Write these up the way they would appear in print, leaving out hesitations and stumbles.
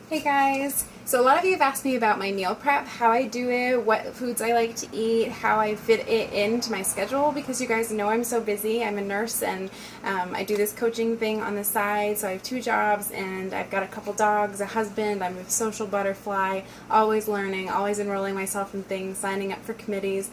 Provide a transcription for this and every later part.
Hey guys! So a lot of you have asked me about my meal prep, how I do it, what foods I like to eat, how I fit it into my schedule, because you guys know I'm so busy. I'm a nurse and I do this coaching thing on the side, so I have 2 jobs and I've got a couple dogs, a husband, I'm a social butterfly, always learning, always enrolling myself in things, signing up for committees.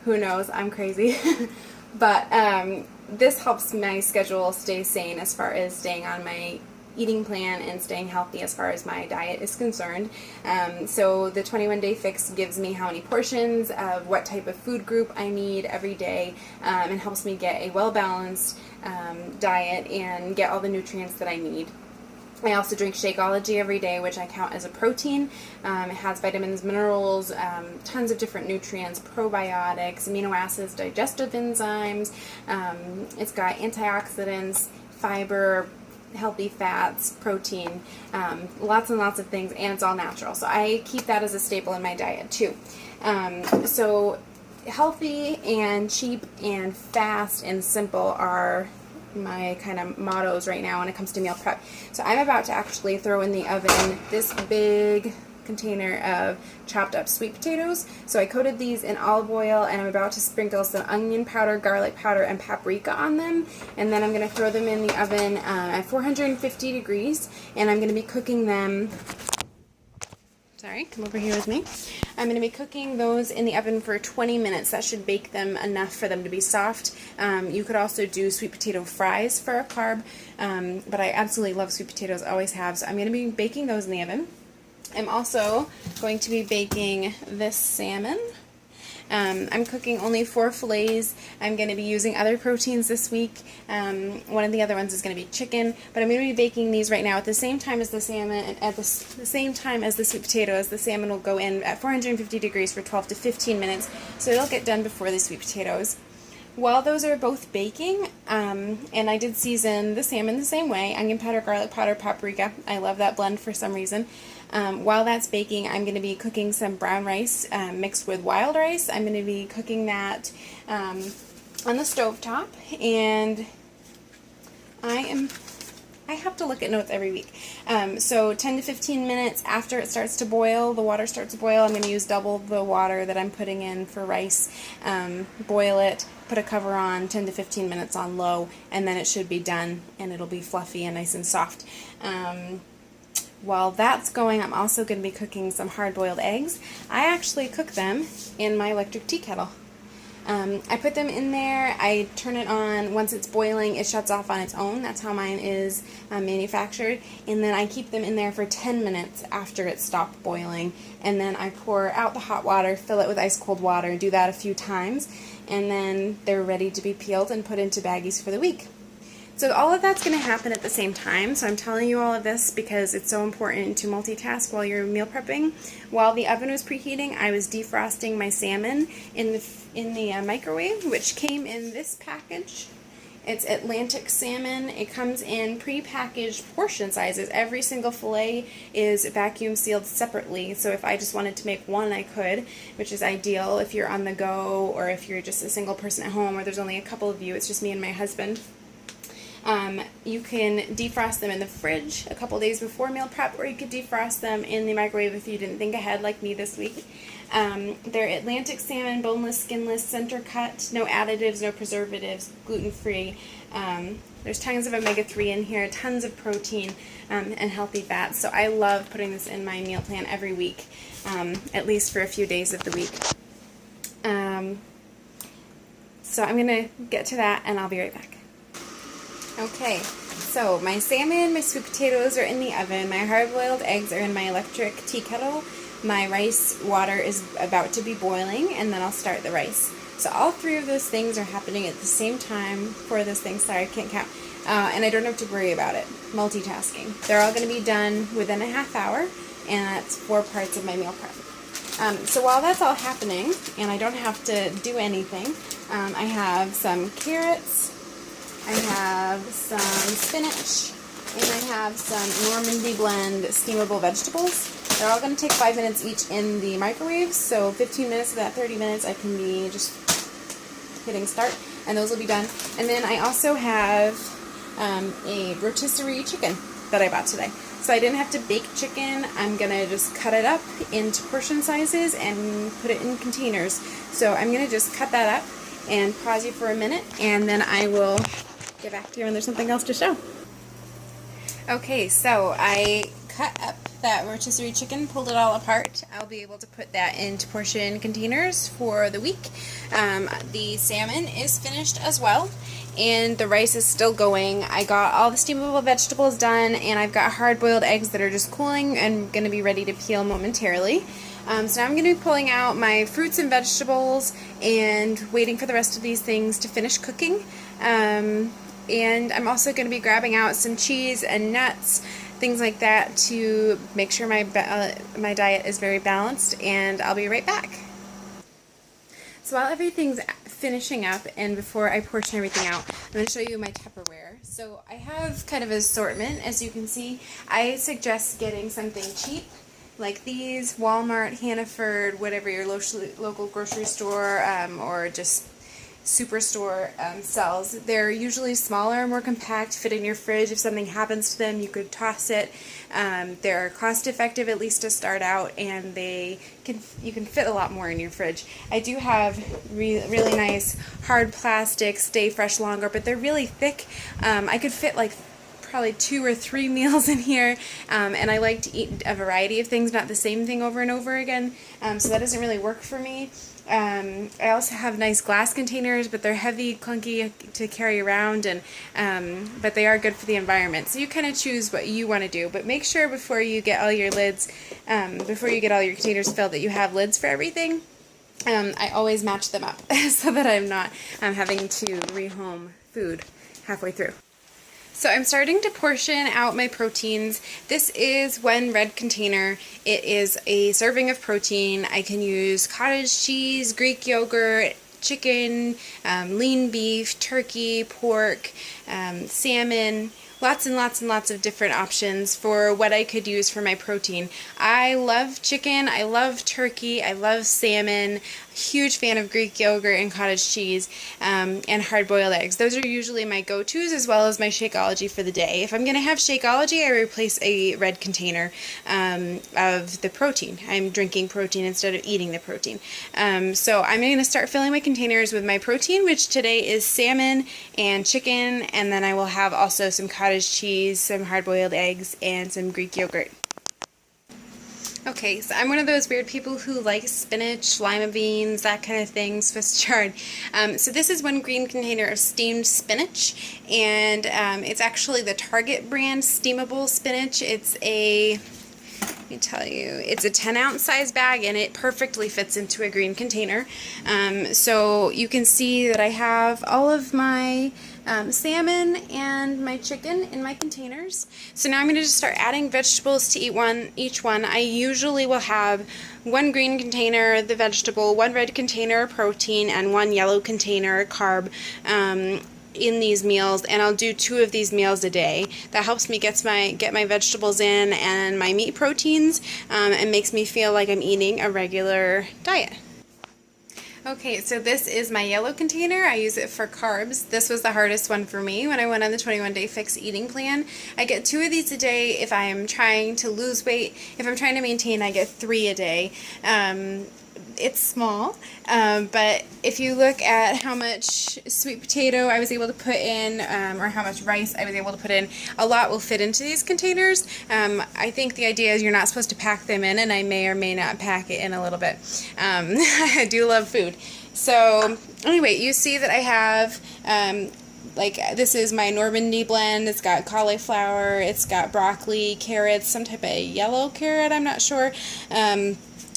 Who knows, I'm crazy. But this helps my schedule stay sane as far as staying on my eating plan and staying healthy as far as my diet is concerned. So the 21-day fix gives me how many portions of what type of food group I need every day, and helps me get a well-balanced diet and get all the nutrients that I need. I also drink Shakeology every day, which I count as a protein. It has vitamins, minerals, tons of different nutrients, probiotics, amino acids, digestive enzymes. It's got antioxidants, fiber, healthy fats, protein, lots and lots of things, and it's all natural. So I keep that as a staple in my diet too. So healthy and cheap and fast and simple are my kind of mottos right now when it comes to meal prep. So I'm about to actually throw in the oven this big container of chopped up sweet potatoes. So I coated these in olive oil and I'm about to sprinkle some onion powder, garlic powder, and paprika on them. And then I'm going to throw them in the oven at 450 degrees and I'm going to be cooking them. Sorry, come over here with me. I'm going to be cooking those in the oven for 20 minutes. That should bake them enough for them to be soft. You could also do sweet potato fries for a carb, but I absolutely love sweet potatoes, always have. So I'm going to be baking those in the oven. I'm also going to be baking this salmon. I'm cooking only 4 fillets. I'm going to be using other proteins this week. One of the other ones is going to be chicken, but I'm going to be baking these right now at the same time as the salmon and at the same time as the sweet potatoes. The salmon will go in at 450 degrees for 12 to 15 minutes, so it'll get done before the sweet potatoes. While those are both baking, and I did season the salmon the same way, onion powder, garlic powder, paprika. I love that blend for some reason. While that's baking, I'm going to be cooking some brown rice mixed with wild rice. I'm going to be cooking that on the stovetop, and I have to look at notes every week. So 10 to 15 minutes after it starts to boil, the water starts to boil, I'm going to use double the water that I'm putting in for rice. Boil it, put a cover on, 10 to 15 minutes on low, and then it should be done, and it'll be fluffy and nice and soft. While that's going, I'm also going to be cooking some hard-boiled eggs. I actually cook them in my electric tea kettle. I put them in there, I turn it on, once it's boiling it shuts off on its own, that's how mine is manufactured, and then I keep them in there for 10 minutes after it stopped boiling, and then I pour out the hot water, fill it with ice cold water, do that a few times, and then they're ready to be peeled and put into baggies for the week. So all of that's going to happen at the same time, so I'm telling you all of this because it's so important to multitask while you're meal prepping. While the oven was preheating, I was defrosting my salmon in the microwave, which came in this package. It's Atlantic salmon. It comes in pre-packaged portion sizes. Every single fillet is vacuum sealed separately, so if I just wanted to make one, I could, which is ideal if you're on the go or if you're just a single person at home or there's only a couple of you. It's just me and my husband. You can defrost them in the fridge a couple days before meal prep, or you could defrost them in the microwave if you didn't think ahead like me this week. They're Atlantic salmon, boneless, skinless, center cut, no additives, no preservatives, gluten-free. There's tons of omega-3 in here, tons of protein, and healthy fats. So I love putting this in my meal plan every week, at least for a few days of the week. So I'm going to get to that and I'll be right back. Okay, so my salmon, my sweet potatoes are in the oven, my hard-boiled eggs are in my electric tea kettle, my rice water is about to be boiling, and then I'll start the rice. So all 3 of those things are happening at the same time. 4 of those things, sorry, I can't count, and I don't have to worry about it, multitasking. They're all going to be done within a half hour, and that's 4 parts of my meal prep. So while that's all happening, and I don't have to do anything, I have some carrots, I have some spinach, and I have some Normandy blend steamable vegetables. They're all going to take 5 minutes each in the microwave, so 15 minutes of that 30 minutes I can be just hitting start, and those will be done. And then I also have a rotisserie chicken that I bought today. So so I didn't have to bake chicken. I'm gonna just cut it up into portion sizes and put it in containers. So I'm gonna just cut that up and pause you for a minute, and then I will get back to you when there's something else to show. Okay, so I cut up that rotisserie chicken, pulled it all apart. I'll be able to put that into portion containers for the week. The salmon is finished as well, and the rice is still going. I got all the steamable vegetables done, and I've got hard-boiled eggs that are just cooling and going to be ready to peel momentarily. So now I'm going to be pulling out my fruits and vegetables and waiting for the rest of these things to finish cooking. And I'm also going to be grabbing out some cheese and nuts, things like that, to make sure my diet is very balanced, and I'll be right back. So while everything's finishing up and before I portion everything out, I'm going to show you my Tupperware. So I have kind of an assortment, as you can see. I suggest getting something cheap like these, Walmart, Hannaford, whatever your local grocery store or just superstore sells. They're usually smaller, more compact, fit in your fridge. If something happens to them, you could toss it. They're cost effective, at least to start out, and you can fit a lot more in your fridge. I do have really nice hard plastic, stay fresh longer, but they're really thick. I could fit like probably 2 or 3 meals in here, and I like to eat a variety of things, not the same thing over and over again, so that doesn't really work for me. I also have nice glass containers, but they're heavy, clunky to carry around, and but they are good for the environment. So you kind of choose what you want to do, but make sure before you get all your lids, before you get all your containers filled, that you have lids for everything. I always match them up so that I'm not having to rehome food halfway through. So I'm starting to portion out my proteins. This is one red container. It is a serving of protein. I can use cottage cheese, Greek yogurt, chicken, lean beef, turkey, pork, salmon, lots and lots and lots of different options for what I could use for my protein. I love chicken, I love turkey, I love salmon, huge fan of Greek yogurt and cottage cheese, and hard-boiled eggs. Those are usually my go-tos, as well as my Shakeology for the day. If I'm going to have Shakeology, I replace a red container of the protein. I'm drinking protein instead of eating the protein. So I'm going to start filling my containers with my protein, which today is salmon and chicken, and then I will have also some cottage cheese, some hard-boiled eggs, and some Greek yogurt. Okay, so I'm one of those weird people who like spinach, lima beans, that kind of thing, Swiss chard. So this is one green container of steamed spinach, and it's actually the Target brand steamable spinach. It's a, let me tell you, it's a 10-ounce size bag, and it perfectly fits into a green container. So you can see that I have all of my salmon and my chicken in my containers. So now I'm going to just start adding vegetables to each one. I usually will have one green container, the vegetable, one red container, protein, and one yellow container, carb, in these meals, and I'll do 2 of these meals a day. That helps me get my vegetables in and my meat proteins, and makes me feel like I'm eating a regular diet. Okay, so this is my yellow container. I use it for carbs. This was the hardest one for me when I went on the 21-day fixed eating plan. I get 2 of these a day if I'm trying to lose weight. If I'm trying to maintain, I get 3 a day. It's small, but if you look at how much sweet potato I was able to put in, or how much rice I was able to put in, a lot will fit into these containers. I think the idea is you're not supposed to pack them in, and I may or may not pack it in a little bit. I do love food. So anyway, you see that I have like, this is my Normandy blend. It's got cauliflower, it's got broccoli, carrots, some type of yellow carrot, I'm not sure.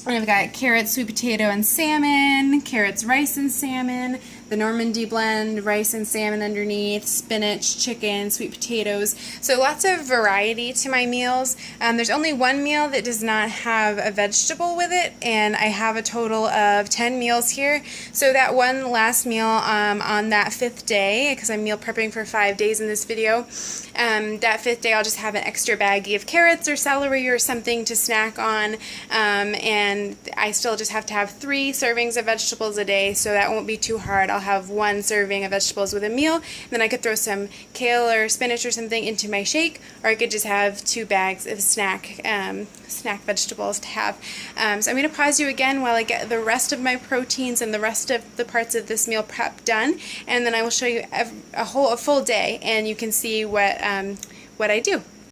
And I've got carrots, sweet potato, and salmon, carrots, rice, and salmon, the Normandy blend, rice and salmon underneath, spinach, chicken, sweet potatoes. So lots of variety to my meals. There's only one meal that does not have a vegetable with it, and I have a total of 10 meals here. So that one last meal on that 5th day, because I'm meal prepping for 5 days in this video, that 5th day I'll just have an extra baggie of carrots or celery or something to snack on, and I still just have to have 3 servings of vegetables a day, so that won't be too hard. I'll have one serving of vegetables with a meal, and then I could throw some kale or spinach or something into my shake, or I could just have 2 bags of snack vegetables to have. So I'm going to pause you again while I get the rest of my proteins and the rest of the parts of this meal prep done, and then I will show you a full day, and you can see what I do.